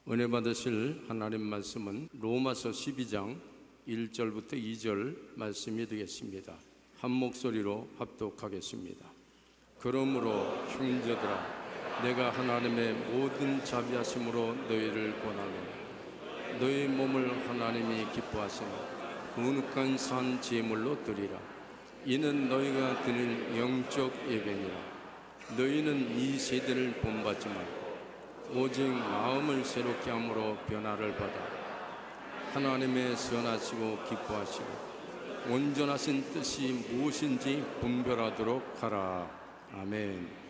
은혜 받으실 하나님 말씀은 로마서 12장 1절부터 2절 말씀이 되겠습니다. 한 목소리로 합독하겠습니다. 그러므로 형제들아, 내가 하나님의 모든 자비하심으로 너희를 권하노니 너희 몸을 하나님이 기뻐하시는 거룩한 산 제물로 드리라. 이는 너희가 드릴 영적 예배니라. 너희는 이 세대를 본받지 말고 오직 마음을 새롭게 함으로 변화를 받아 하나님의 선하시고 기뻐하시고 온전하신 뜻이 무엇인지 분별하도록 하라. 아멘.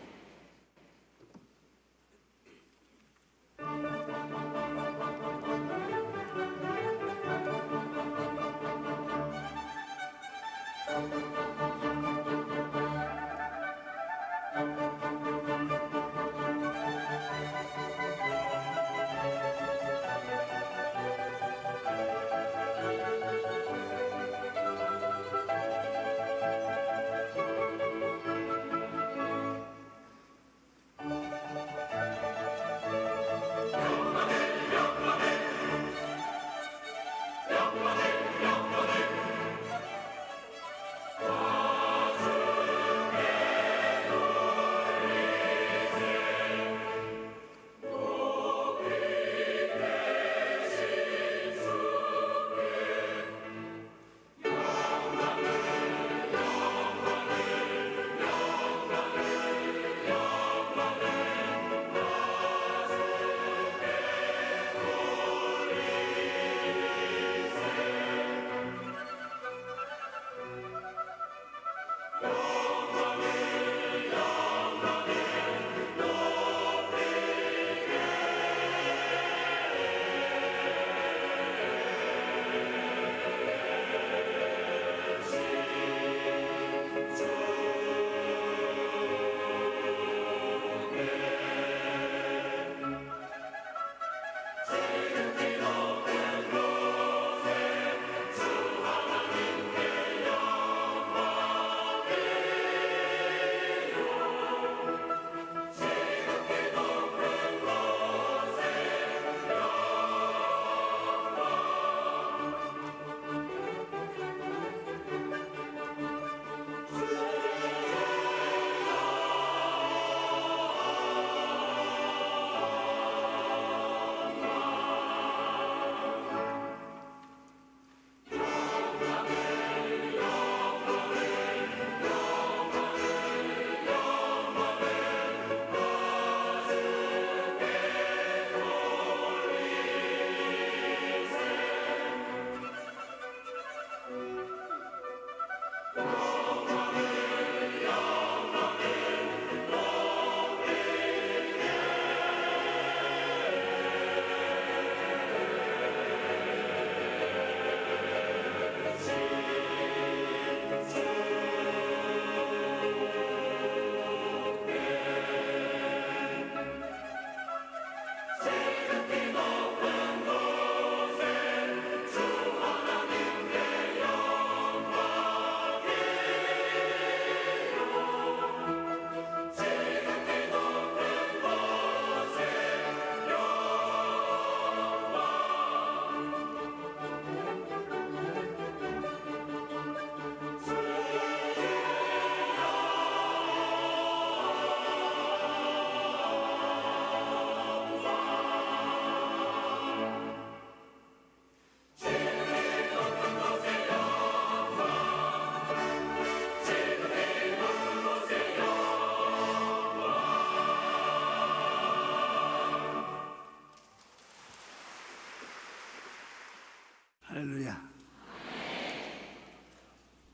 할렐루야.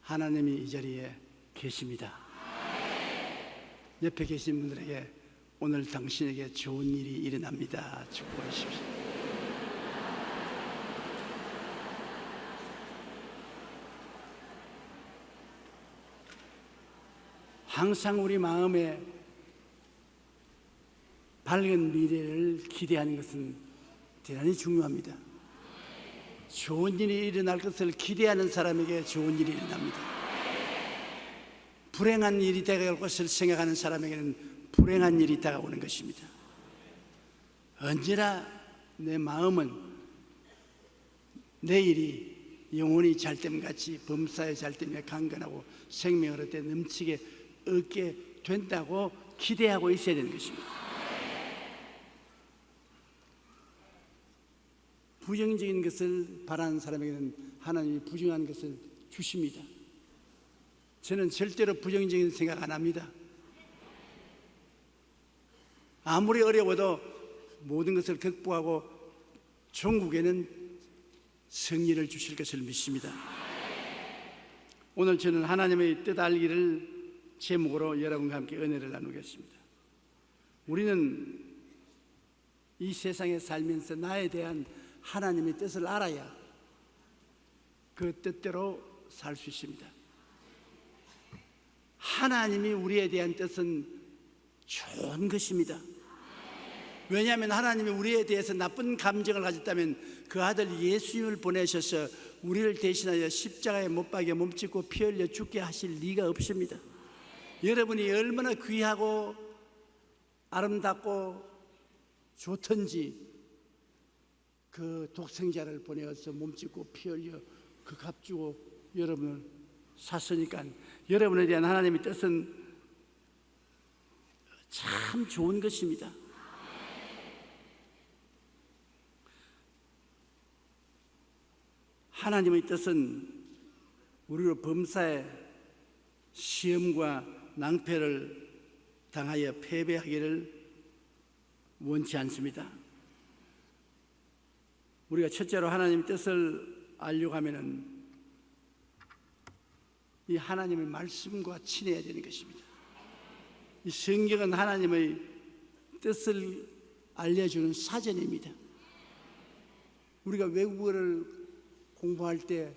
하나님이 이 자리에 계십니다. 옆에 계신 분들에게 오늘 당신에게 좋은 일이 일어납니다. 축복하십시오. 항상 우리 마음에 밝은 미래를 기대하는 것은 대단히 중요합니다. 좋은 일이 일어날 것을 기대하는 사람에게 좋은 일이 일어납니다. 불행한 일이 다가올 것을 생각하는 사람에게는 불행한 일이 다가오는 것입니다. 언제나 내 마음은 내일이 영혼이 잘됨같이 범사에 잘됨에 강건하고 생명을 얻되 넘치게 얻게 된다고 기대하고 있어야 되는 것입니다. 부정적인 것을 바라는 사람에게는 하나님이 부정한 것을 주십니다. 저는 절대로 부정적인 생각 안 합니다. 아무리 어려워도 모든 것을 극복하고 천국에는 승리를 주실 것을 믿습니다. 오늘 저는 하나님의 뜻 알기를 제목으로 여러분과 함께 은혜를 나누겠습니다. 우리는 이 세상에 살면서 나에 대한 하나님의 뜻을 알아야 그 뜻대로 살 수 있습니다. 하나님이 우리에 대한 뜻은 좋은 것입니다. 왜냐하면 하나님이 우리에 대해서 나쁜 감정을 가졌다면 그 아들 예수님을 보내셔서 우리를 대신하여 십자가에 못 박여 몸짓고 피 흘려 죽게 하실 리가 없습니다. 여러분이 얼마나 귀하고 아름답고 좋든지 그 독생자를 보내어서 몸짓고 피 흘려 그 값 주고 여러분을 샀으니까 여러분에 대한 하나님의 뜻은 참 좋은 것입니다. 하나님의 뜻은 우리로 범사에 시험과 낭패를 당하여 패배하기를 원치 않습니다. 우리가 첫째로 하나님의 뜻을 알려고 하면은 이 하나님의 말씀과 친해야 되는 것입니다. 이 성경은 하나님의 뜻을 알려주는 사전입니다. 우리가 외국어를 공부할 때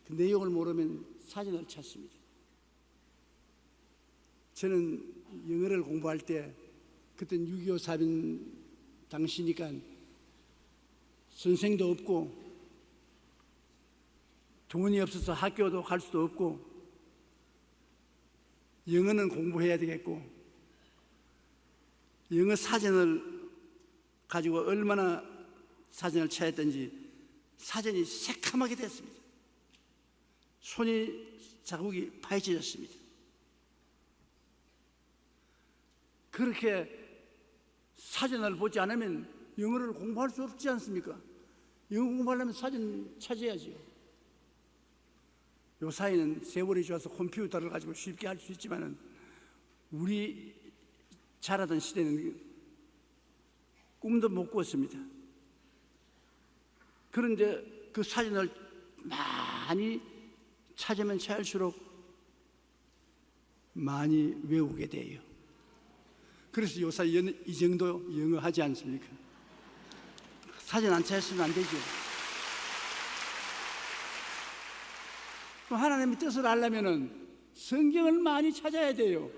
그 내용을 모르면 사전을 찾습니다. 저는 영어를 공부할 때 그때는 6.25 사변 당시니까 선생도 없고 돈이 없어서 학교도 갈 수도 없고 영어는 공부해야 되겠고 영어 사전을 가지고 얼마나 사전을 찾았던지 사전이 새카맣게 됐습니다. 손이 자국이 파헤쳐졌습니다. 그렇게 사전을 보지 않으면 영어를 공부할 수 없지 않습니까? 영어 공부하려면 사전 찾아야지요. 요 사이는 세월이 좋아서 컴퓨터를 가지고 쉽게 할 수 있지만은 우리 자라던 시대는 꿈도 못 꿨습니다. 그런데 그 사전을 많이 찾으면 찾을수록 많이 외우게 돼요. 그래서 요새 이 정도 영어 하지 않습니까? 사전 안 찾았으면 안 되죠. 하나님의 뜻을 알려면 성경을 많이 찾아야 돼요.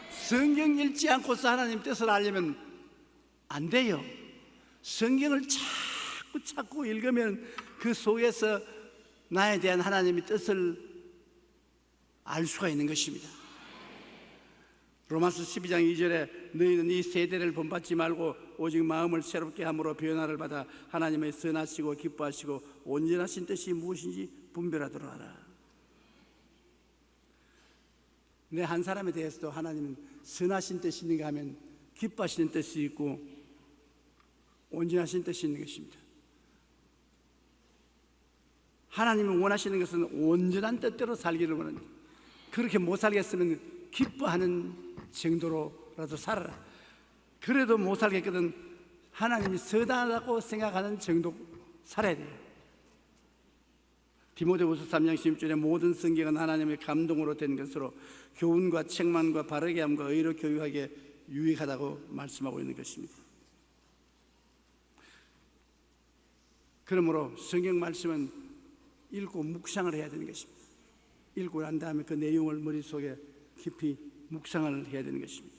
성경 읽지 않고서 하나님의 뜻을 알려면 안 돼요. 성경을 자꾸 찾고 읽으면 그 속에서 나에 대한 하나님의 뜻을 알 수가 있는 것입니다. 로마서 12장 2절에 너희는 이 세대를 본받지 말고 오직 마음을 새롭게 함으로 변화를 받아 하나님의 선하시고 기뻐하시고 온전하신 뜻이 무엇인지 분별하도록 하라. 내 한 사람에 대해서도 하나님은 선하신 뜻이 있는가 하면 기뻐하시는 뜻이 있고 온전하신 뜻이 있는 것입니다. 하나님이 원하시는 것은 온전한 뜻대로 살기를 원합니다. 그렇게 못 살겠으면 기뻐하는 정도로라도 살아라. 그래도 못 살겠거든 하나님이 선하다고 생각하는 정도 살아야 돼요. 디모데후서 3장 16절에 모든 성경은 하나님의 감동으로 된 것으로 교훈과 책망과 바르게 함과 의로 교육하기에 유익하다고 말씀하고 있는 것입니다. 그러므로 성경 말씀은 읽고 묵상을 해야 되는 것입니다. 읽고 난 다음에 그 내용을 머릿속에 깊이 묵상을 해야 되는 것입니다.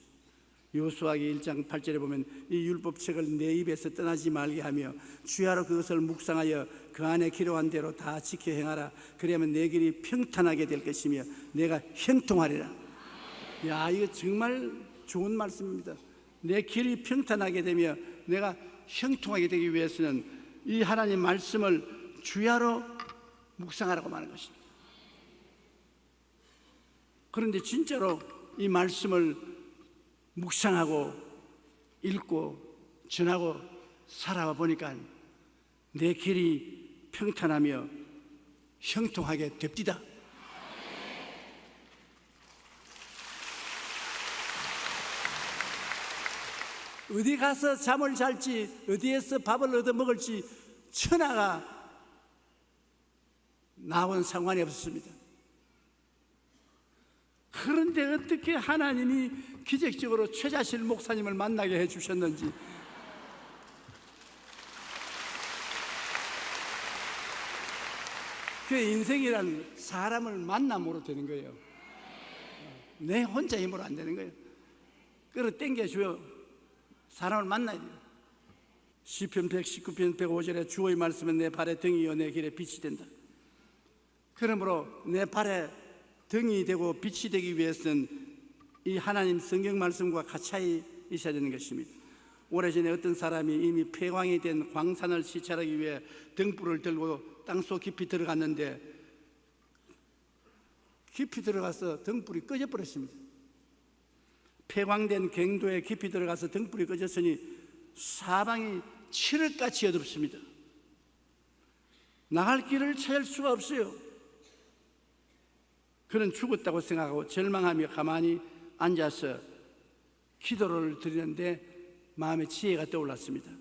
여호수아기 1장 8절에 보면 이 율법책을 내 입에서 떠나지 말게 하며 주야로 그것을 묵상하여 그 안에 기록한 대로 다 지켜 행하라. 그리하면 내 길이 평탄하게 될 것이며 내가 형통하리라. 야, 이거 정말 좋은 말씀입니다. 내 길이 평탄하게 되며 내가 형통하게 되기 위해서는 이 하나님 말씀을 주야로 묵상하라고 말하는 것입니다. 그런데 진짜로 이 말씀을 묵상하고 읽고 전하고 살아와 보니까 내 길이 평탄하며 형통하게 됩디다. 어디 가서 잠을 잘지 어디에서 밥을 얻어 먹을지 천하가 나온 상관이 없었습니다. 그런데 어떻게 하나님이 기적적으로 최자실 목사님을 만나게 해주셨는지, 그 인생이란 사람을 만남으로 되는 거예요. 내 혼자 힘으로 안 되는 거예요. 끌어당겨줘요. 사람을 만나야 돼요. 시편 119편 105절에 주의 말씀은 내 발의 등이요 내 길에 빛이 된다. 그러므로 내 발에 등이 되고 빛이 되기 위해서는 이 하나님 성경 말씀과 같이 있어야 되는 것입니다. 오래전에 어떤 사람이 이미 폐광이 된 광산을 시찰하기 위해 등불을 들고 땅속 깊이 들어갔는데, 깊이 들어가서 등불이 꺼져버렸습니다. 폐광된 갱도에 깊이 들어가서 등불이 꺼졌으니 사방이 칠흑같이 어둡습니다. 나갈 길을 찾을 수가 없어요. 그는 죽었다고 생각하고 절망하며 가만히 앉아서 기도를 드리는데 마음에 지혜가 떠올랐습니다.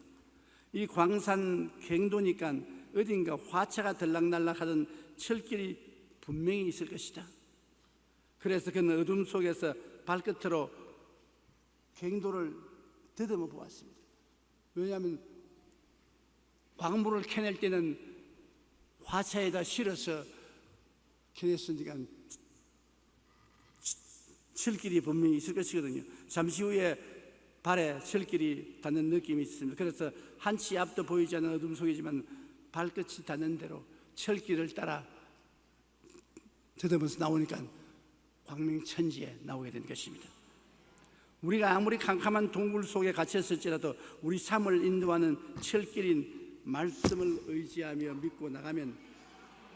이 광산 갱도니까 어딘가 화차가 들락날락하던 철길이 분명히 있을 것이다. 그래서 그는 어둠 속에서 발끝으로 갱도를 더듬어 보았습니다. 왜냐하면 광물을 캐낼 때는 화차에다 실어서 캐냈으니까 철길이 분명히 있을 것이거든요. 잠시 후에 발에 철길이 닿는 느낌이 있습니다. 그래서 한치 앞도 보이지 않는 어둠 속이지만 발끝이 닿는 대로 철길을 따라 더듬어서 나오니까 광명천지에 나오게 된 것입니다. 우리가 아무리 캄캄한 동굴 속에 갇혔을지라도 우리 삶을 인도하는 철길인 말씀을 의지하며 믿고 나가면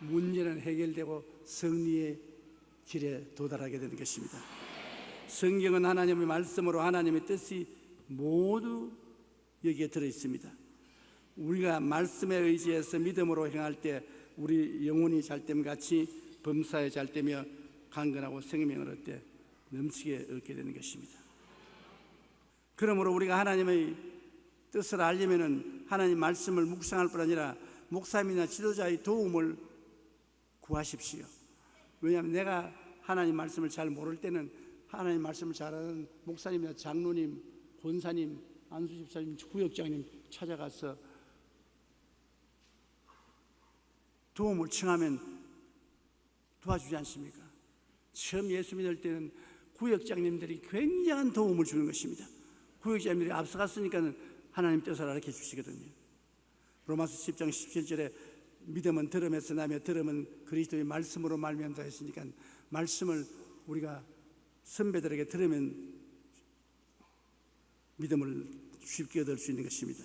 문제는 해결되고 승리의 길에 도달하게 되는 것입니다. 성경은 하나님의 말씀으로 하나님의 뜻이 모두 여기에 들어있습니다. 우리가 말씀에 의지해서 믿음으로 행할 때 우리 영혼이 잘됨 같이 범사에 잘되며 강건하고 생명을 얻되 넘치게 얻게 되는 것입니다. 그러므로 우리가 하나님의 뜻을 알려면 하나님 말씀을 묵상할 뿐 아니라 목사님이나 지도자의 도움을 구하십시오. 왜냐하면 내가 하나님 말씀을 잘 모를 때는 하나님 말씀을 잘 아는 목사님이나 장로님, 권사님, 안수집사님, 구역장님 찾아가서 도움을 청하면 도와주지 않습니까? 처음 예수 믿을 때는 구역장님들이 굉장한 도움을 주는 것입니다. 구역장님들이 앞서갔으니까 하나님 뜻을 알려 주시거든요. 로마서 10장 17절에 믿음은 들음에서 나며 들음은 그리스도의 말씀으로 말미암다 했으니까 말씀을 우리가 선배들에게 들으면 믿음을 쉽게 얻을 수 있는 것입니다.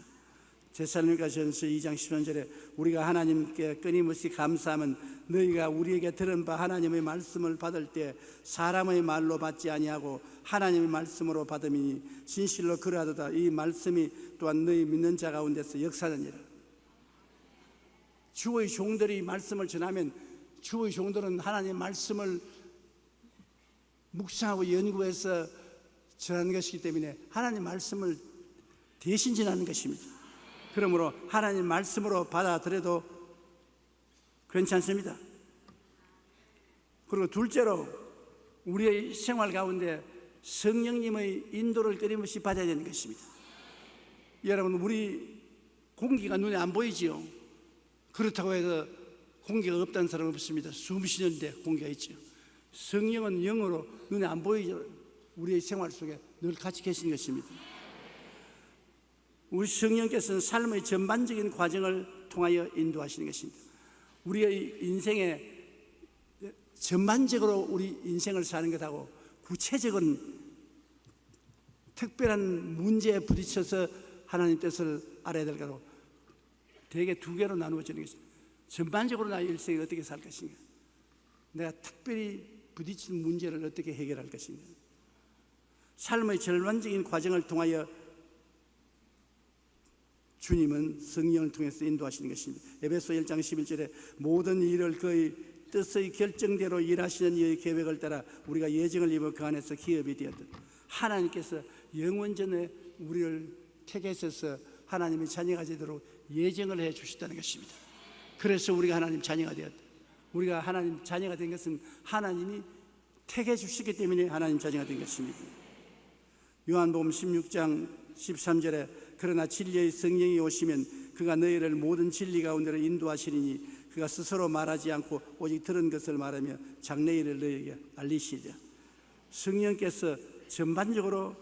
데살로니가전서 2장 13절에 우리가 하나님께 끊임없이 감사하면 너희가 우리에게 들은 바 하나님의 말씀을 받을 때 사람의 말로 받지 아니하고 하나님의 말씀으로 받음이니 진실로 그러하도다. 이 말씀이 또한 너희 믿는 자 가운데서 역사하느니라. 주의 종들이 말씀을 전하면 주의 종들은 하나님의 말씀을 묵상하고 연구해서 전하는 것이기 때문에 하나님 말씀을 대신 전하는 것입니다. 그러므로 하나님 말씀으로 받아들여도 괜찮습니다. 그리고 둘째로 우리의 생활 가운데 성령님의 인도를 끊임없이 받아야 되는 것입니다. 여러분, 우리 공기가 눈에 안 보이지요? 그렇다고 해서 공기가 없다는 사람 없습니다. 숨 쉬는데 공기가 있죠. 성령은 영으로 눈에 안 보이죠. 우리의 생활 속에 늘 같이 계신 것입니다. 우리 성령께서는 삶의 전반적인 과정을 통하여 인도하시는 것입니다. 우리의 인생에 전반적으로 우리 인생을 사는 것하고 구체적인 특별한 문제에 부딪혀서 하나님 뜻을 알아야 될까로 대개 두 개로 나누어지는 것입니다. 전반적으로 나의 일생을 어떻게 살 것인가, 내가 특별히 부딪히는 문제를 어떻게 해결할 것인가. 삶의 전반적인 과정을 통하여 주님은 성령을 통해서 인도하시는 것입니다. 에베소 1장 11절에 모든 일을 그의 뜻의 결정대로 일하시는 이의 계획을 따라 우리가 예정을 입어 그 안에서 기업이 되었다. 하나님께서 영원전에 우리를 택하셔서 하나님의 자녀가 되도록 예정을 해 주셨다는 것입니다. 그래서 우리가 하나님 자녀가 되었다. 우리가 하나님 자녀가 된 것은 하나님이 택해 주시기 때문에 하나님 자녀가 된 것입니다. 요한복음 16장 13절에 그러나 진리의 성령이 오시면 그가 너희를 모든 진리 가운데로 인도하시리니 그가 스스로 말하지 않고 오직 들은 것을 말하며 장래일을 너희에게 알리시리라. 성령께서 전반적으로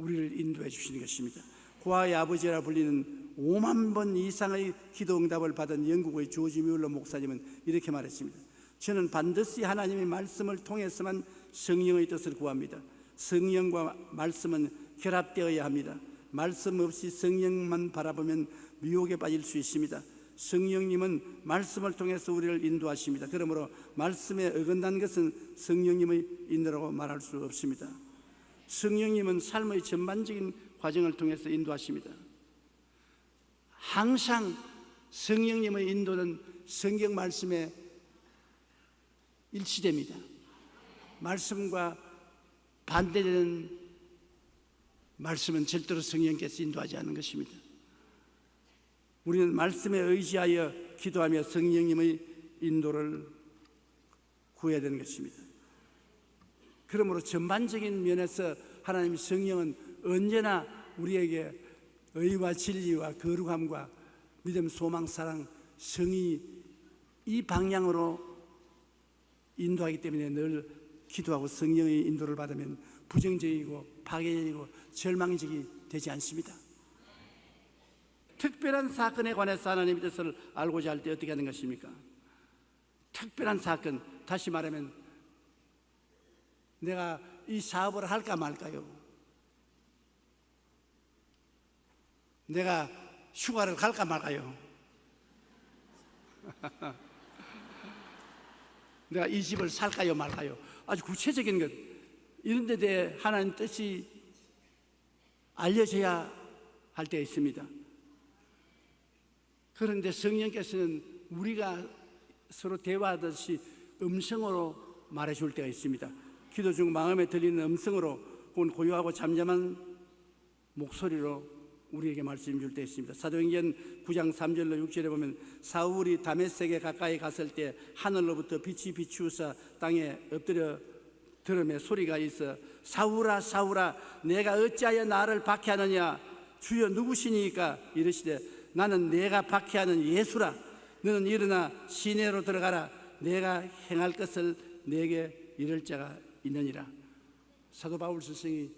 우리를 인도해 주시는 것입니다. 고아의 아버지라 불리는 5만 번 이상의 기도 응답을 받은 영국의 조지 뮬러 목사님은 이렇게 말했습니다. 저는 반드시 하나님의 말씀을 통해서만 성령의 뜻을 구합니다. 성령과 말씀은 결합되어야 합니다. 말씀 없이 성령만 바라보면 미혹에 빠질 수 있습니다. 성령님은 말씀을 통해서 우리를 인도하십니다. 그러므로 말씀에 어긋난 것은 성령님의 인도라고 말할 수 없습니다. 성령님은 삶의 전반적인 과정을 통해서 인도하십니다. 항상 성령님의 인도는 성경 말씀에 일치됩니다. 말씀과 반대되는 말씀은 절대로 성령께서 인도하지 않는 것입니다. 우리는 말씀에 의지하여 기도하며 성령님의 인도를 구해야 되는 것입니다. 그러므로 전반적인 면에서 하나님 성령은 언제나 우리에게 의와 진리와 거룩함과 믿음, 소망, 사랑, 성의 이 방향으로 인도하기 때문에 늘 기도하고 성령의 인도를 받으면 부정적이고 파괴적이고 절망적이 되지 않습니다. 특별한 사건에 관해서 하나님의 뜻을 알고자 할 때 어떻게 하는 것입니까? 특별한 사건, 다시 말하면 내가 이 사업을 할까 말까요? 내가 휴가를 갈까 말까요? 내가 이 집을 살까요 말까요? 아주 구체적인 것, 이런 데 대해 하나님 뜻이 알려져야 할 때가 있습니다. 그런데 성령께서는 우리가 서로 대화하듯이 음성으로 말해줄 때가 있습니다. 기도 중 마음에 들리는 음성으로 혹은 고요하고 잠잠한 목소리로 우리에게 말씀 줄 때 있습니다. 사도행전 9장 3절로 6절에 보면 사울이 다메섹에 가까이 갔을 때 하늘로부터 빛이 비추어서 땅에 엎드려 들음에 소리가 있어 사울아 사울아 내가 어찌하여 나를 박해하느냐 주여 누구시니까 이르시되 나는 내가 박해하는 예수라 너는 일어나 시내로 들어가라 내가 행할 것을 내게 이를 자가 있느니라. 사도 바울 스승이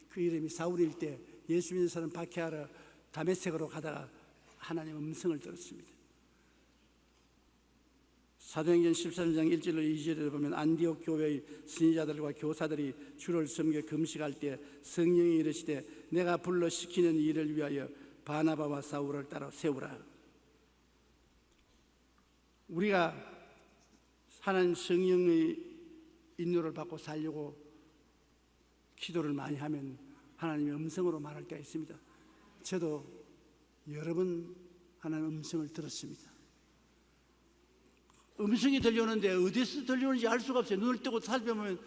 그 이름이 사울일 때 예수 믿는 사람 박해하러 다메섹으로 가다가 하나님 음성을 들었습니다. 사도행전 13장 1절로 2절에 보면 안디옥 교회의 선지자들과 교사들이 주를 섬겨 금식할 때 성령이 이르시되 내가 불러 시키는 일을 위하여 바나바와 사울을 따라 세우라. 우리가 하나님 성령의 인도를 받고 살려고 기도를 많이 하면 하나님의 음성으로 말할 때가 있습니다. 저도 여러 번 하나님 음성을 들었습니다. 음성이 들려오는데 어디서 들려오는지 알 수가 없어요. 눈을 뜨고 살펴보면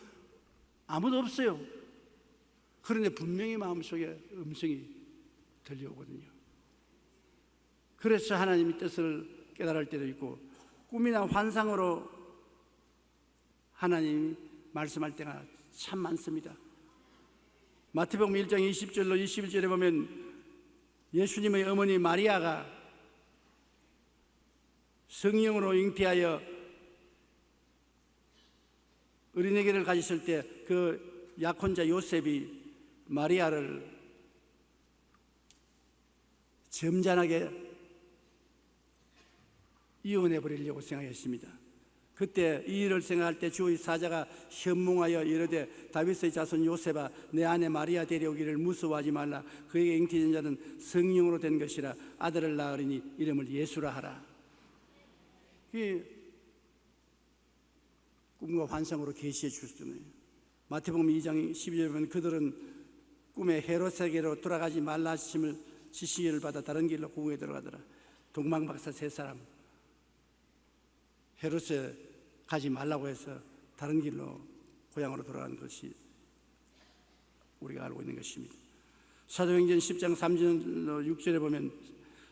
아무도 없어요. 그런데 분명히 마음속에 음성이 들려오거든요. 그래서 하나님의 뜻을 깨달을 때도 있고 꿈이나 환상으로 하나님이 말씀할 때가 참 많습니다. 마태복음 1장 20절로 21절에 보면 예수님의 어머니 마리아가 성령으로 잉태하여 어린애기를 가졌을 때 그 약혼자 요셉이 마리아를 점잖하게 이혼해 버리려고 생각했습니다. 그때 이 일을 생각할 때 주의 사자가 현몽하여 이르되 다윗의 자손 요셉아 내 아내 마리아 데려오기를 무서워하지 말라. 그에게 잉태된 자는 성령으로 된 것이라. 아들을 낳으리니 이름을 예수라 하라. 이 꿈과 환상으로 계시해 주셨잖아요. 마태복음 2장 12절에 보면 그들은 꿈에 헤롯에게로 돌아가지 말라 하심을 지시를 받아 다른 길로 고국에 들어가더라. 동방박사 세 사람 헤롯에 가지 말라고 해서 다른 길로 고향으로 돌아간 것이 우리가 알고 있는 것입니다. 사도행전 10장 3절 6절에 보면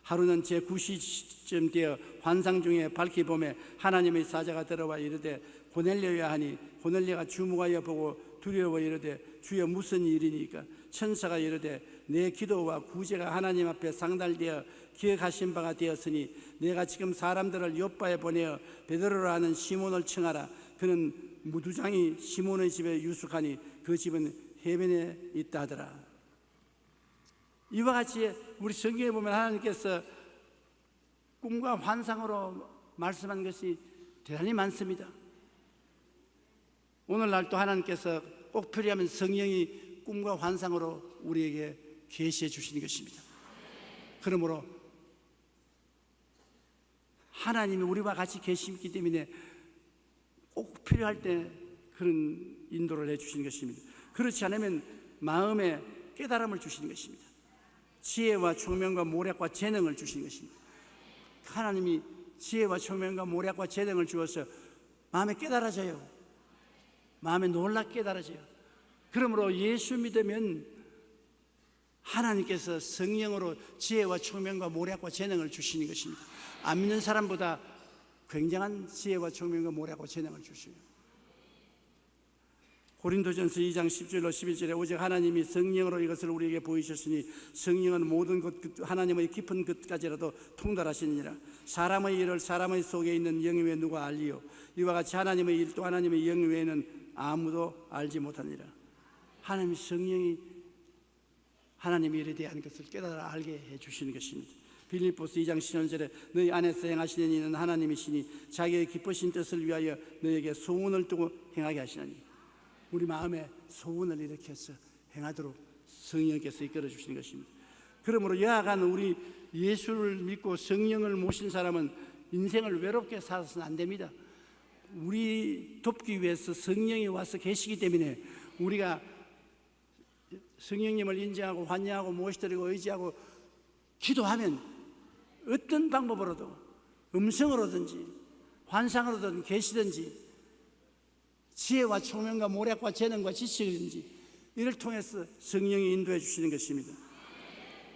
하루는 제9시쯤 되어 환상 중에 밝히 보매 하나님의 사자가 들어와 이르되 고넬료야 하니 고넬료가 주목하여 보고 두려워 이르되 주여 무슨 일이니까. 천사가 이르되 내 기도와 구제가 하나님 앞에 상달되어 기억하신 바가 되었으니 내가 지금 사람들을 요빠에 보내어 베드로라 하는 시몬을 청하라. 그는 무두장이 시몬의 집에 유숙하니 그 집은 해변에 있다 하더라. 이와 같이 우리 성경에 보면 하나님께서 꿈과 환상으로 말씀한 것이 대단히 많습니다. 오늘날 또 하나님께서 꼭 필요하면 성령이 꿈과 환상으로 우리에게 계시해 주시는 것입니다. 그러므로 하나님이 우리와 같이 계시기 때문에 꼭 필요할 때 그런 인도를 해주시는 것입니다. 그렇지 않으면 마음에 깨달음을 주시는 것입니다. 지혜와 총명과 모략과 재능을 주시는 것입니다. 하나님이 지혜와 총명과 모략과 재능을 주어서 마음에 깨달아져요. 마음에 놀랍게 깨달아져요. 그러므로 예수 믿으면 하나님께서 성령으로 지혜와 총명과 모략과 재능을 주시는 것입니다. 안 믿는 사람보다 굉장한 지혜와 총명과 모략과 재능을 주셔요. 고린도전서 2장 10절로 11절에 오직 하나님이 성령으로 이것을 우리에게 보이셨으니 성령은 모든 것 하나님의 깊은 것까지라도 통달하시느니라. 사람의 일을 사람의 속에 있는 영 외에 누가 알리요. 이와 같이 하나님의 일도 하나님의 영 외에는 아무도 알지 못하니라. 하나님의 성령이 하나님의 일에 대한 것을 깨달아 알게 해주시는 것입니다. 빌립보서 2장 10절에 너희 안에서 행하시는 이는 하나님이시니 자기의 기쁘신 뜻을 위하여 너에게 소원을 두고 행하게 하시나니. 우리 마음에 소원을 일으켜서 행하도록 성령께서 이끌어 주시는 것입니다. 그러므로 여하간 우리 예수를 믿고 성령을 모신 사람은 인생을 외롭게 살아서는 안 됩니다. 우리 돕기 위해서 성령이 와서 계시기 때문에 우리가 성령님을 인정하고 환영하고 모시드리고 의지하고 기도하면 어떤 방법으로도 음성으로든지 환상으로든 계시든지 지혜와 총명과 모략과 재능과 지식이든지 이를 통해서 성령이 인도해 주시는 것입니다.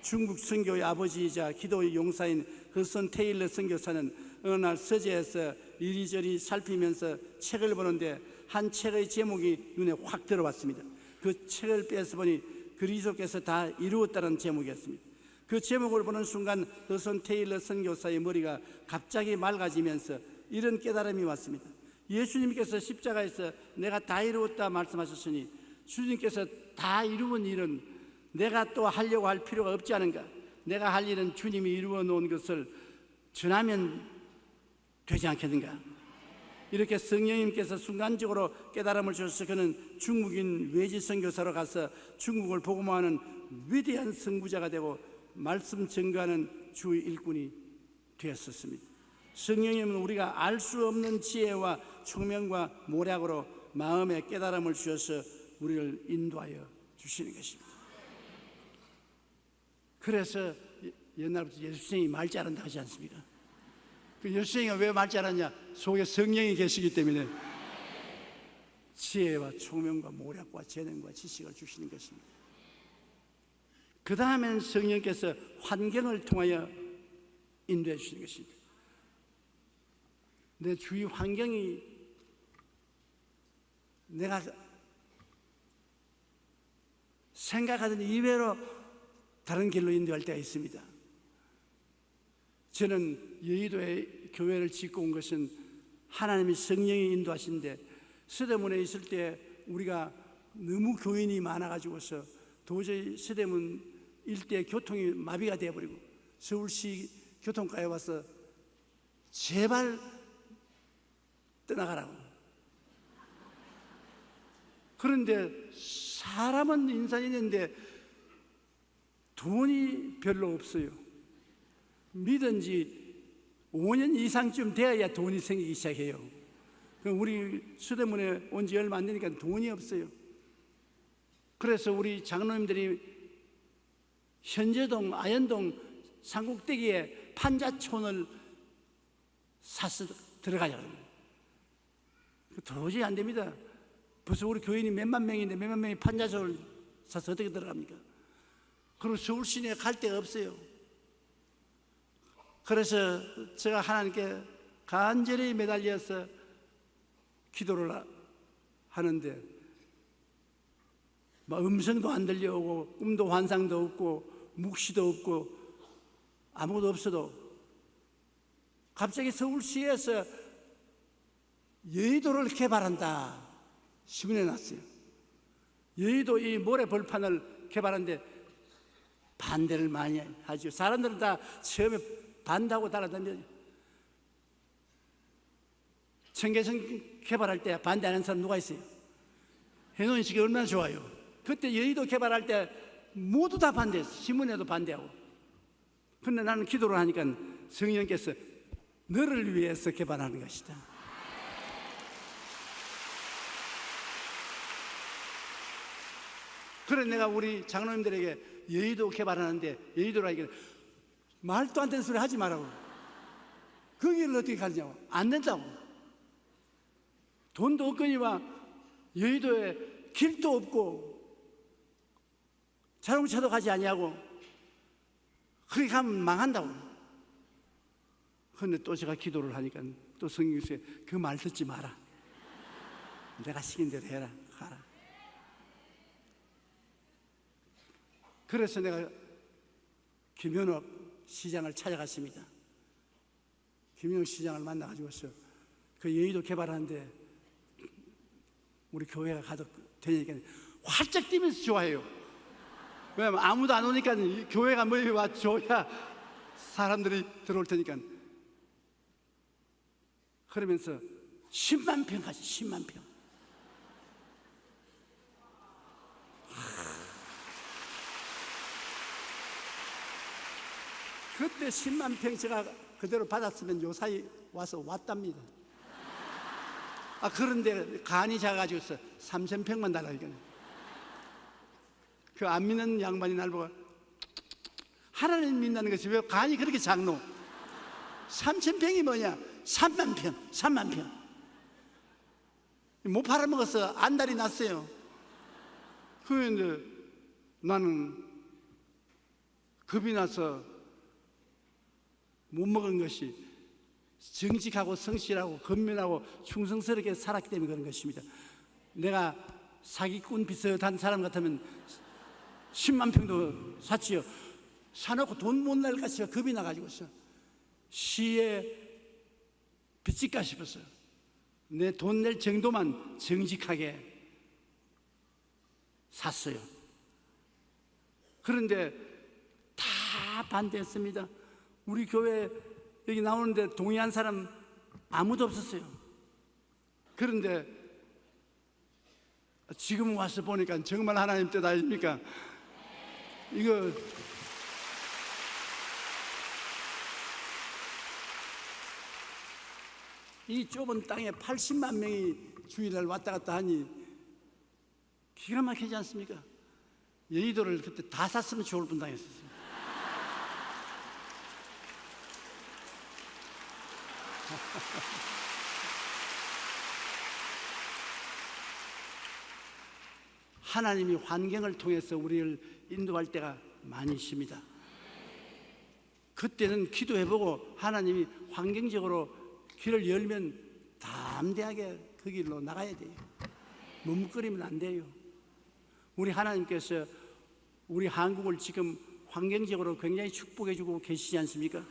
중국 선교의 아버지이자 기도의 용사인 허슨 테일러 선교사는 어느 날 서재에서 이리저리 살피면서 책을 보는데 한 책의 제목이 눈에 확 들어왔습니다. 그 책을 빼서 보니 그리스도께서 다 이루었다는 제목이었습니다. 그 제목을 보는 순간 허슨 테일러 선교사의 머리가 갑자기 맑아지면서 이런 깨달음이 왔습니다. 예수님께서 십자가에서 내가 다 이루었다 말씀하셨으니 주님께서 다 이루은 일은 내가 또 하려고 할 필요가 없지 않은가. 내가 할 일은 주님이 이루어 놓은 것을 전하면 되지 않겠는가. 이렇게 성령님께서 순간적으로 깨달음을 주셔서 그는 중국인 외지 선교사로 가서 중국을 복음화하는 위대한 선구자가 되고 말씀 전가하는 주의 일꾼이 되었었습니다. 성령님은 우리가 알 수 없는 지혜와 총명과 모략으로 마음의 깨달음을 주셔서 우리를 인도하여 주시는 것입니다. 그래서 옛날부터 예수님이 말 잘한다 하지 않습니까? 그 예수님이 왜 말 잘하냐? 속에 성령이 계시기 때문에 지혜와 총명과 모략과 재능과 지식을 주시는 것입니다. 그 다음에는 성령께서 환경을 통하여 인도해 주시는 것입니다. 내 주위 환경이 내가 생각하던 이외로 다른 길로 인도할 때가 있습니다. 저는 여의도에 교회를 짓고 온 것은 하나님의 성령이 인도하신데 서대문에 있을 때 우리가 너무 교인이 많아가지고서 도저히 서대문 일대 교통이 마비가 되어버리고 서울시 교통과에 와서 제발 떠나가라고. 그런데 사람은 인간이 있는데 돈이 별로 없어요. 믿은 지 5년 이상쯤 돼야 돈이 생기기 시작해요. 우리 수대문에 온 지 얼마 안 되니까 돈이 없어요. 그래서 우리 장로님들이 현재동, 아현동 삼국대기에 판자촌을 사서 들어가자고. 도저히 안 됩니다. 벌써 우리 교인이 몇만 명인데 몇만 명이 판자촌을 사서 어떻게 들어갑니까? 그리고 서울 시내에 갈 데가 없어요. 그래서 제가 하나님께 간절히 매달려서 기도를 하는데 음성도 안 들려오고 꿈도 환상도 없고 묵시도 없고 아무것도 없어도 갑자기 서울시에서 여의도를 개발한다 신문에 났어요. 여의도 이 모래벌판을 개발하는데 반대를 많이 하죠. 사람들은 다 처음에 반대하고 달아다니죠. 청계천 개발할 때 반대하는 사람 누가 있어요? 해놓은 식이 얼마나 좋아요. 그때 여의도 개발할 때 모두 다 반대했어요. 신문에도 반대하고. 그런데 나는 기도를 하니까 성령께서 너를 위해서 개발하는 것이다. 그래 내가 우리 장로님들에게 여의도 개발하는데 여의도라 이게 말도 안 되는 소리 하지 말라고. 그 길을 어떻게 가느냐고. 안 된다고. 돈도 없거니와 여의도에 길도 없고 자동차도 가지 아니하고 거기 가면 망한다고. 그런데 또 제가 기도를 하니까 또 성경에서 그 말 듣지 마라. 내가 시킨 대로 해라. 가라. 그래서 내가 김현옥 시장을 찾아갔습니다. 김현옥 시장을 만나가지고서 그 여의도 개발하는데 우리 교회가 가도 되니까 활짝 뛰면서 좋아해요. 왜냐면 아무도 안 오니까 교회가 뭐 와줘야 사람들이 들어올 테니까. 그러면서 10만 평 가지. 10만 평. 그때 10만 평 제가 그대로 받았으면 요사이 와서 왔답니다. 그런데 간이 작아가지고서 3,000평만 달라니까. 그 안 믿는 양반이 날 보고 하나님 믿는 것이 왜 간이 그렇게 작노? 3,000평이 뭐냐? 3만 평, 3만 평. 못 팔아먹어서 안달이 났어요. 그런데 나는 겁이 나서 못 먹은 것이 정직하고 성실하고 건면하고 충성스럽게 살았기 때문에 그런 것입니다. 내가 사기꾼 비슷한 사람 같으면 10만 평도 샀지요. 사놓고 돈 못 낼 가치가 겁이 나가지고서 시에 빚질까 싶었어요. 내 돈 낼 정도만 정직하게 샀어요. 그런데 다 반대했습니다. 우리 교회 여기 나오는데 동의한 사람 아무도 없었어요. 그런데 지금 와서 보니까 정말 하나님 뜻 아닙니까? 이거 이 좁은 땅에 80만 명이 주일날 왔다 갔다 하니 기가 막히지 않습니까? 여의도를 그때 다 샀으면 좋을 뻔당했었어요. 하나님이 환경을 통해서 우리를 인도할 때가 많이 있습니다. 그때는 기도해보고 하나님이 환경적으로 길을 열면 담대하게 그 길로 나가야 돼요. 머뭇거리면 안 돼요. 우리 하나님께서 우리 한국을 지금 환경적으로 굉장히 축복해주고 계시지 않습니까?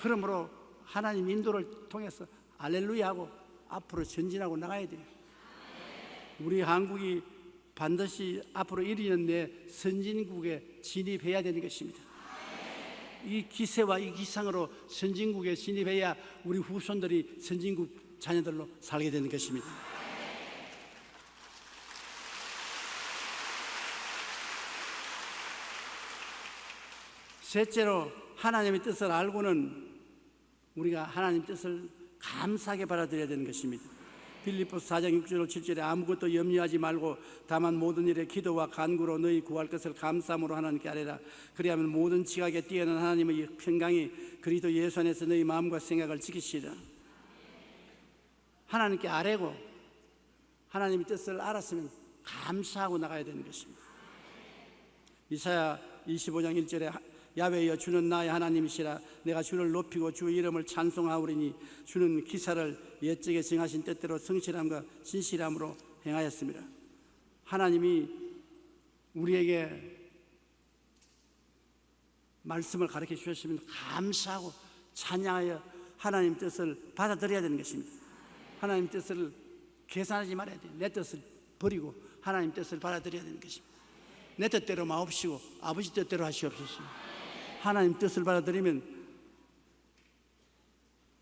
그러므로 하나님 인도를 통해서 할렐루야하고 앞으로 전진하고 나가야 돼요. 우리 한국이 반드시 앞으로 1년 내 선진국에 진입해야 되는 것입니다. 이 기세와 이 기상으로 선진국에 진입해야 우리 후손들이 선진국 자녀들로 살게 되는 것입니다. 셋째로, 하나님의 뜻을 알고는 우리가 하나님의 뜻을 감사하게 받아들여야 되는 것입니다. 빌립보서 4장 6절 7절에 아무것도 염려하지 말고 다만 모든 일에 기도와 간구로 너희 구할 것을 감사함으로 하나님께 아뢰라. 그리하면 모든 지각에 뛰어난 하나님의 평강이 그리스도 예수 안에서 너희 마음과 생각을 지키시리라. 하나님께 아뢰고 하나님의 뜻을 알았으면 감사하고 나가야 되는 것입니다. 이사야 25장 1절에 야훼여 주는 나의 하나님이시라. 내가 주를 높이고 주 이름을 찬송하오리니 주는 기사를 옛적에 정하신 뜻대로 성실함과 진실함으로 행하였습니다. 하나님이 우리에게 말씀을 가르쳐 주셨으면 감사하고 찬양하여 하나님 뜻을 받아들여야 되는 것입니다. 하나님 뜻을 계산하지 말아야 돼요. 내 뜻을 버리고 하나님 뜻을 받아들여야 되는 것입니다. 내 뜻대로 마옵시고 아버지 뜻대로 하시옵소서. 하나님 뜻을 받아들이면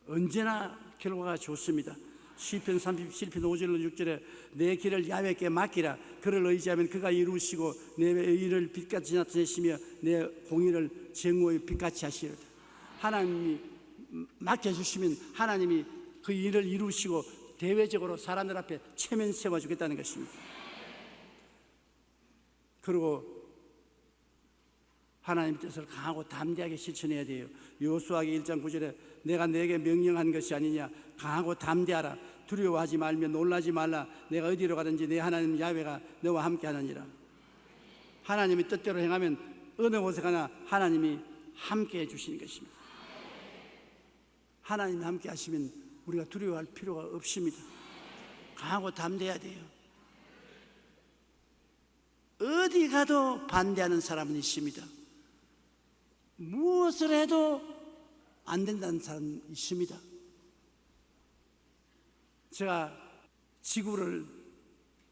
언제나 결과가 좋습니다. 시편 37편 5절 6절에 내 길을 야훼께 맡기라. 그를 의지하면 그가 이루시고 내 의를 빛같이 나타내시며 내 공의를 정오의 빛같이 하시리라. 하나님이 맡겨주시면 하나님이 그 일을 이루시고 대외적으로 사람들 앞에 체면 세워주겠다는 것입니다. 그리고 하나님의 뜻을 강하고 담대하게 실천해야 돼요. 여호수아기 1장 9절에 내가 내게 명령한 것이 아니냐. 강하고 담대하라. 두려워하지 말며 놀라지 말라. 내가 어디로 가든지 내 하나님 야훼가 너와 함께 하느니라. 하나님의 뜻대로 행하면 어느 곳에 가나 하나님이 함께 해주시는 것입니다. 하나님이 함께 하시면 우리가 두려워할 필요가 없습니다. 강하고 담대해야 돼요. 어디 가도 반대하는 사람은 있습니다. 무엇을 해도 안 된다는 사람은 있습니다. 제가 지구를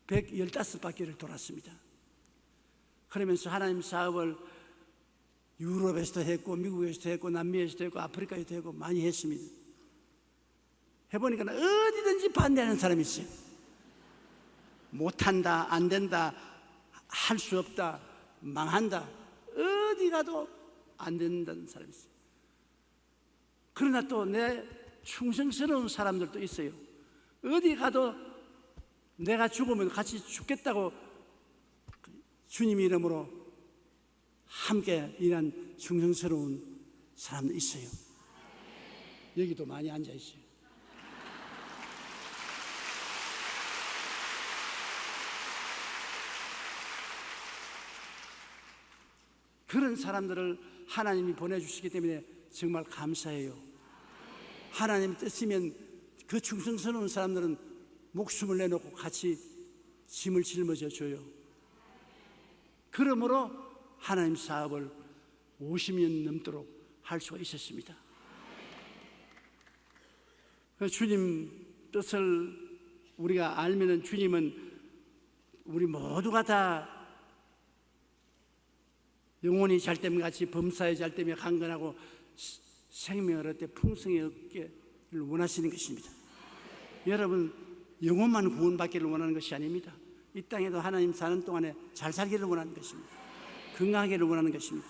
115바퀴를 돌았습니다. 그러면서 하나님 사업을 유럽에서도 했고 미국에서도 했고 남미에서도 했고 아프리카에서도 했고 많이 했습니다. 해보니까 어디든지 반대하는 사람이 있어요. 못한다, 안 된다, 할 수 없다, 망한다, 어디 가도 안 된다는 사람이 있어요. 그러나 또 내 충성스러운 사람들도 있어요. 어디 가도 내가 죽으면 같이 죽겠다고 주님 이름으로 함께 일한 충성스러운 사람도 있어요. 여기도 많이 앉아 있어요. 그런 사람들을 하나님이 보내주시기 때문에 정말 감사해요. 하나님 뜻이면 그 충성스러운 사람들은 목숨을 내놓고 같이 짐을 짊어져 줘요. 그러므로 하나님 사업을 50년 넘도록 할 수가 있었습니다. 주님 뜻을 우리가 알면은 주님은 우리 모두가 다 영혼이 잘됨 같이 범사에 잘됨에 강건하고 생명을 얻되 풍성히 얻기를 원하시는 것입니다. 여러분 영혼만 구원받기를 원하는 것이 아닙니다. 이 땅에도 하나님 사는 동안에 잘 살기를 원하는 것입니다. 건강하기를 원하는 것입니다.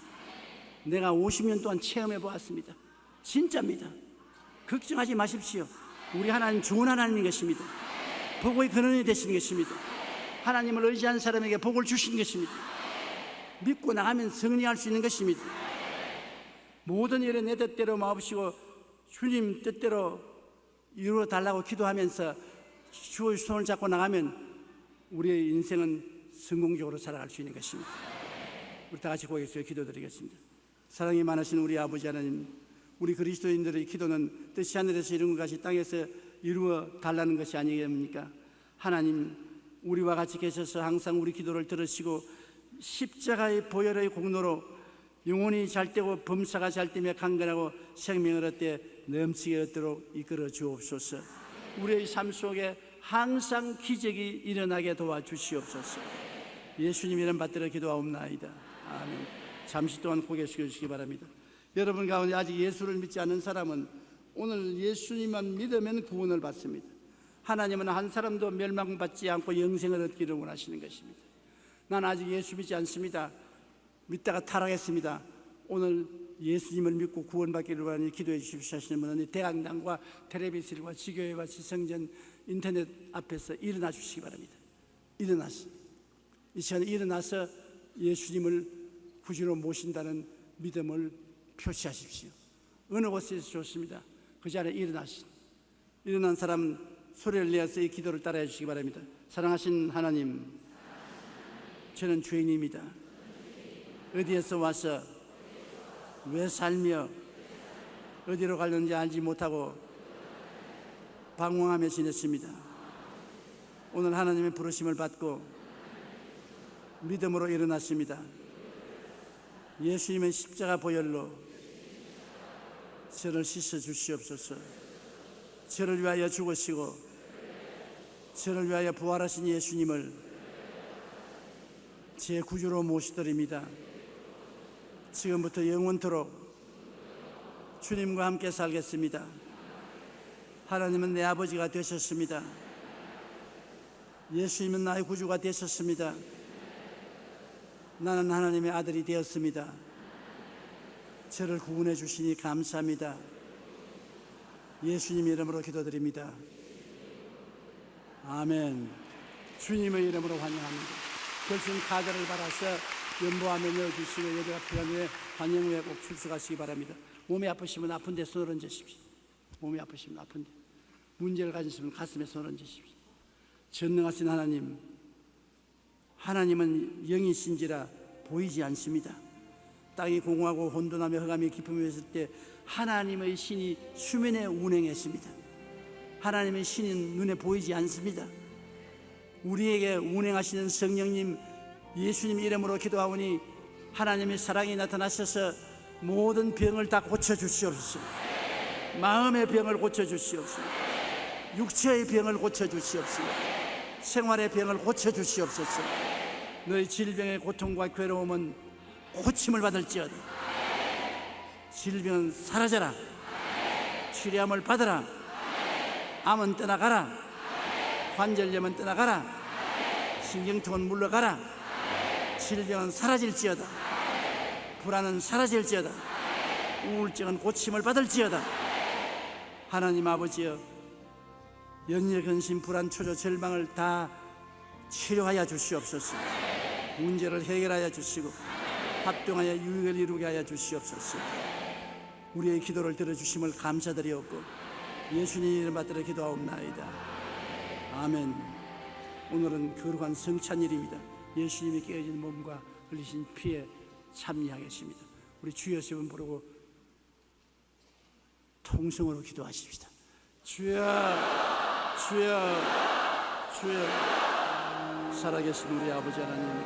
내가 50년 동안 체험해 보았습니다. 진짜입니다. 걱정하지 마십시오. 우리 하나님 좋은 하나님인 것입니다. 복의 근원이 되시는 것입니다. 하나님을 의지한 사람에게 복을 주시는 것입니다. 믿고 나가면 승리할 수 있는 것입니다. 모든 일에 내 뜻대로 마옵시고 주님 뜻대로 이루어 달라고 기도하면서 주의 손을 잡고 나가면 우리의 인생은 성공적으로 살아갈 수 있는 것입니다. 우리 다 같이 고개 숙여 기도드리겠습니다. 사랑이 많으신 우리 아버지 하나님, 우리 그리스도인들의 기도는 뜻이 하늘에서 이룬 것 같이 땅에서 이루어 달라는 것이 아니겠습니까? 하나님, 우리와 같이 계셔서 항상 우리 기도를 들으시고 십자가의 보혈의 공로로 영혼이 잘되고 범사가 잘되며 강건하고 생명을 얻되 넘치게 얻도록 이끌어 주옵소서. 우리의 삶 속에 항상 기적이 일어나게 도와주시옵소서. 예수님 이름 받들어 기도하옵나이다. 아멘. 잠시 동안 고개 숙여주시기 바랍니다. 여러분 가운데 아직 예수를 믿지 않는 사람은 오늘 예수님만 믿으면 구원을 받습니다. 하나님은 한 사람도 멸망받지 않고 영생을 얻기를 원하시는 것입니다. 난 아직 예수 믿지 않습니다. 믿다가 타락했습니다. 오늘 예수님을 믿고 구원받기를 원하니 기도해 주십시오 하시는 분은 대강당과 텔레비전과 지교회와 지성전 인터넷 앞에서 일어나 주시기 바랍니다. 일어나서 이 시간에 일어나서 예수님을 구주로 모신다는 믿음을 표시하십시오. 어느 곳에서 좋습니다. 그 자리에 일어난 사람 소리를 내어서 이 기도를 따라해 주시기 바랍니다. 사랑하신 하나님, 저는 죄인입니다. 어디에서 와서 왜 살며 어디로 가려는지 알지 못하고 방황하며 지냈습니다. 오늘 하나님의 부르심을 받고 믿음으로 일어났습니다. 예수님의 십자가 보혈로 저를 씻어 주시옵소서. 저를 위하여 죽으시고 저를 위하여 부활하신 예수님을 제 구주로 모시드립니다. 지금부터 영원토록 주님과 함께 살겠습니다. 하나님은 내 아버지가 되셨습니다. 예수님은 나의 구주가 되셨습니다. 나는 하나님의 아들이 되었습니다. 저를 구원해 주시니 감사합니다. 예수님 이름으로 기도드립니다. 아멘. 주님의 이름으로 환영합니다. 결승 카드를 받아서 연보함에 넣어주시고 예배가 필요한 후에 환영 후에 꼭 출석하시기 바랍니다. 몸이 아프시면 아픈데 손을 얹으십시오. 몸이 아프시면 아픈데, 문제를 가지시면 가슴에 손을 얹으십시오. 전능하신 하나님, 하나님은 영이신지라 보이지 않습니다. 땅이 공허하고 혼돈하며 흑암이 깊음이 있을 때 하나님의 신이 수면에 운행했습니다. 하나님의 신은 눈에 보이지 않습니다. 우리에게 운행하시는 성령님 예수님 이름으로 기도하오니 하나님의 사랑이 나타나셔서 모든 병을 다 고쳐주시옵소서. 마음의 병을 고쳐주시옵소서. 육체의 병을 고쳐주시옵소서. 생활의 병을 고쳐주시옵소서. 너희 질병의 고통과 괴로움은 고침을 받을지어다. 질병은 사라져라. 치료함을 받으라. 암은 떠나가라. 관절염은 떠나가라. 신경통은 물러가라. 질병은 사라질지어다. 불안은 사라질지어다. 우울증은 고침을 받을지어다. 하나님 아버지여, 연일 근심 불안 초조 절망을 다 치료하여 주시옵소서. 문제를 해결하여 주시고 합동하여 유익을 이루게 하여 주시옵소서. 우리의 기도를 들어주심을 감사드리옵고 예수님 이름 받들어 기도하옵나이다. 아멘. 오늘은 거룩한 성찬일입니다. 예수님이 깨어진 몸과 흘리신 피에 참여하겠습니다. 우리 주여 세 번 부르고 통성으로 기도하십시다. 주여, 주여, 주여. 살아계신 우리 아버지 하나님,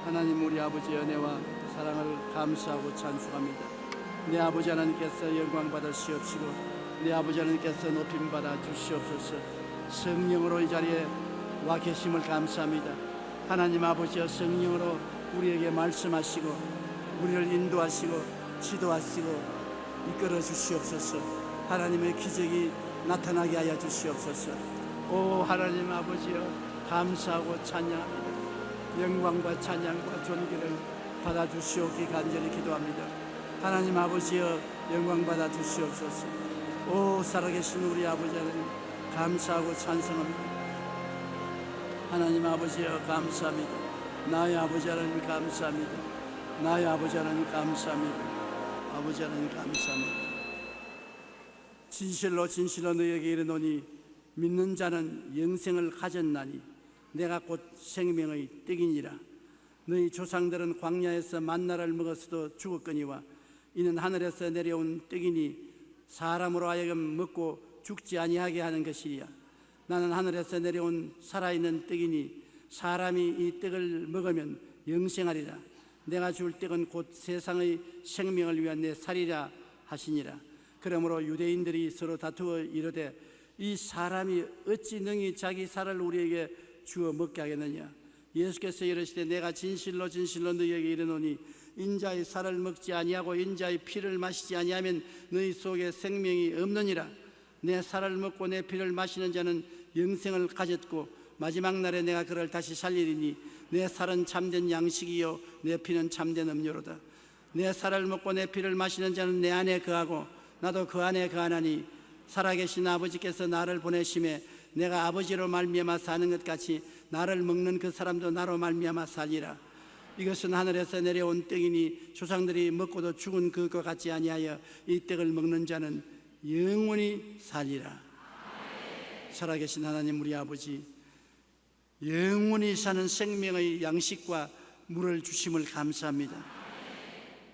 하나님 우리 아버지의 은혜와 사랑을 감사하고 찬송합니다. 내 아버지 하나님께서 영광 받으시옵시고 내 아버지 하나님께서 높임 받아 주시옵소서. 성령으로 이 자리에 와 계심을 감사합니다. 하나님 아버지여, 성령으로 우리에게 말씀하시고 우리를 인도하시고 지도하시고 이끌어 주시옵소서. 하나님의 기적이 나타나게 하여 주시옵소서. 오 하나님 아버지여, 감사하고 찬양합니다. 영광과 찬양과 존귀를 받아 주시옵기 간절히 기도합니다. 하나님 아버지여, 영광 받아 주시옵소서. 오 살아계신 우리 아버지 하나님, 감사하고 찬송합니다. 하나님 아버지여 감사합니다. 나의 아버지 하나님 감사합니다. 나의 아버지 하나님 감사합니다. 아버지 하나님 감사합니다. 진실로 진실로 너희에게 이르노니 믿는 자는 영생을 가졌나니 내가 곧 생명의 떡이니라. 너희 조상들은 광야에서 만나를 먹었어도 죽었거니와 이는 하늘에서 내려온 떡이니 사람으로 하여금 먹고 죽지 아니하게 하는 것이리야. 나는 하늘에서 내려온 살아있는 떡이니 사람이 이 떡을 먹으면 영생하리라. 내가 줄 떡은 곧 세상의 생명을 위한 내 살이라 하시니라. 그러므로 유대인들이 서로 다투어 이르되 이 사람이 어찌 능히 자기 살을 우리에게 주어 먹게 하겠느냐. 예수께서 이르시되 내가 진실로 진실로 너희에게 이르노니 인자의 살을 먹지 아니하고 인자의 피를 마시지 아니하면 너희 속에 생명이 없느니라. 내 살을 먹고 내 피를 마시는 자는 영생을 가졌고 마지막 날에 내가 그를 다시 살리리니 내 살은 참된 양식이요 내 피는 참된 음료로다. 내 살을 먹고 내 피를 마시는 자는 내 안에 거하고 나도 그 안에 거하나니 살아계신 아버지께서 나를 보내심에 내가 아버지로 말미암아 사는 것 같이 나를 먹는 그 사람도 나로 말미암아 살리라. 이것은 하늘에서 내려온 떡이니 조상들이 먹고도 죽은 그것과 같지 아니하여 이 떡을 먹는 자는 영원히 살리라. 살아계신 하나님 우리 아버지, 영원히 사는 생명의 양식과 물을 주심을 감사합니다.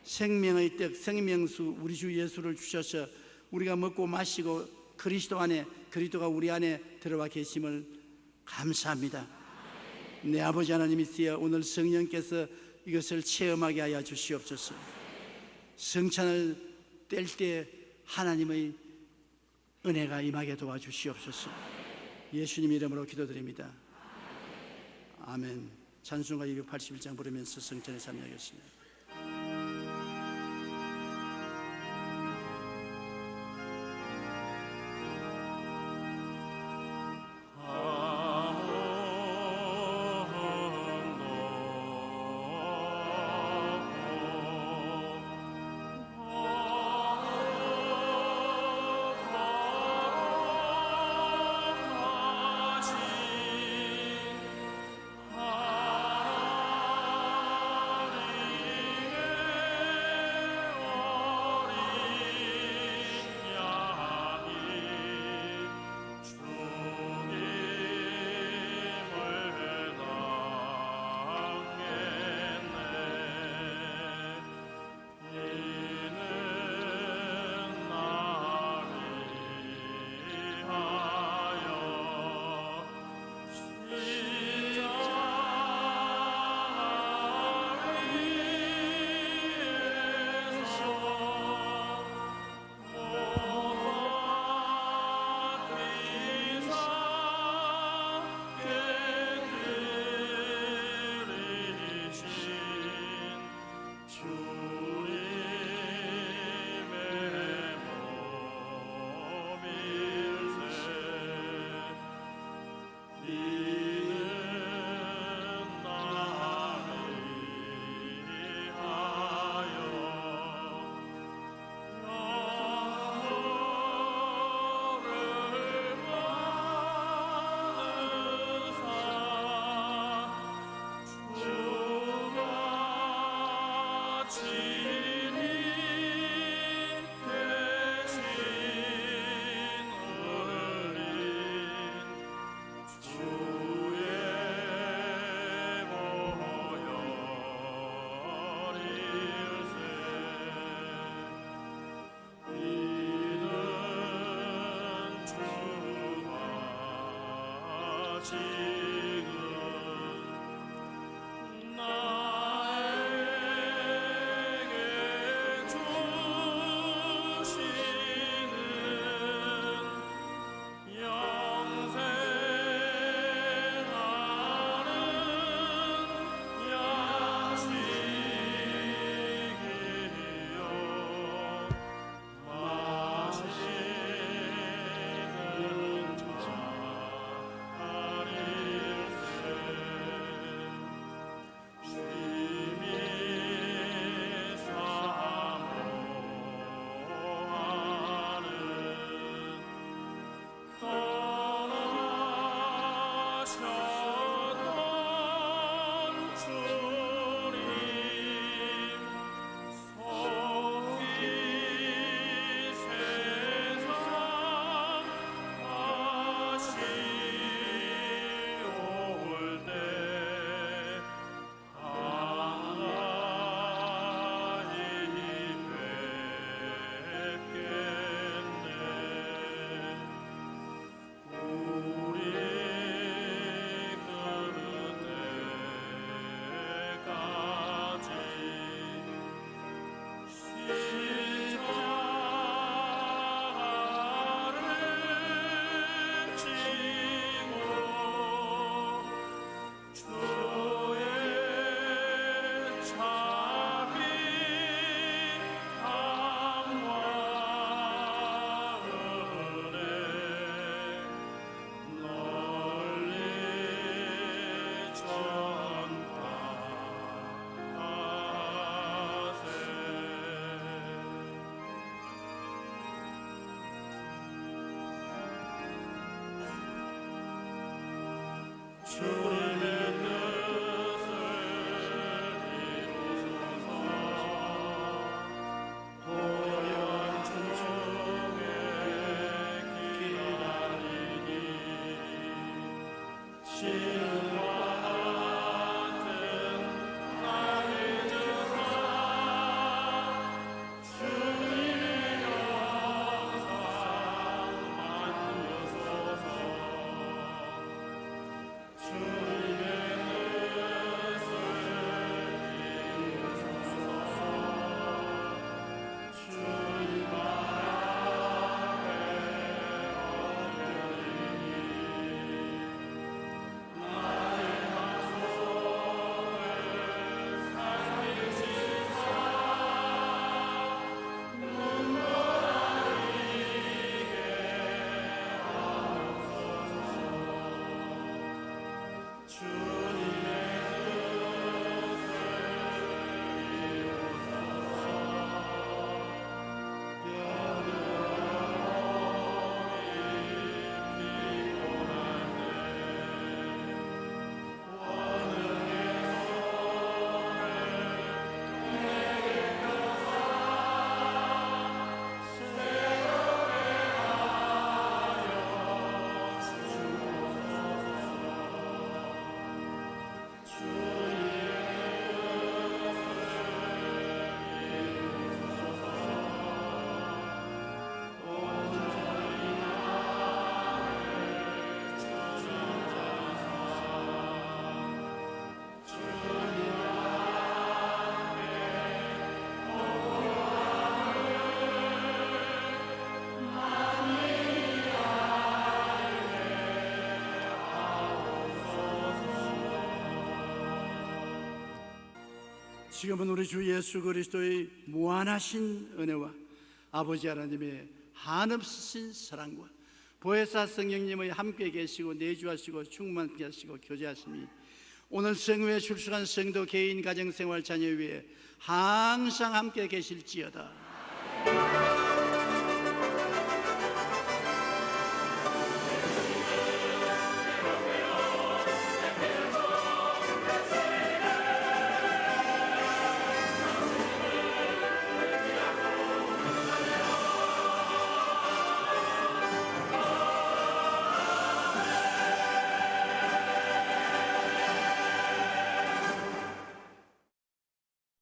생명의 떡, 생명수 우리 주 예수를 주셔서 우리가 먹고 마시고 그리스도 안에, 그리스도가 우리 안에 들어와 계심을 감사합니다. 내 아버지 하나님이시여, 오늘 성령께서 이것을 체험하게 하여 주시옵소서. 성찬을 뗄 때 하나님의 은혜가 임하게 도와주시옵소서. 예수님 이름으로 기도드립니다. 아멘. 찬송가 281장 부르면서 성찬에 참여하겠습니다. 지금은 우리 주 예수 그리스도의 무한하신 은혜와 아버지 하나님의 한없으신 사랑과 보혜사 성령님의 함께 계시고 내주하시고 충만케 하시고 교제하심이 오늘 성회에 출석한 성도 개인 가정생활 자녀 위에 항상 함께 계실지어다.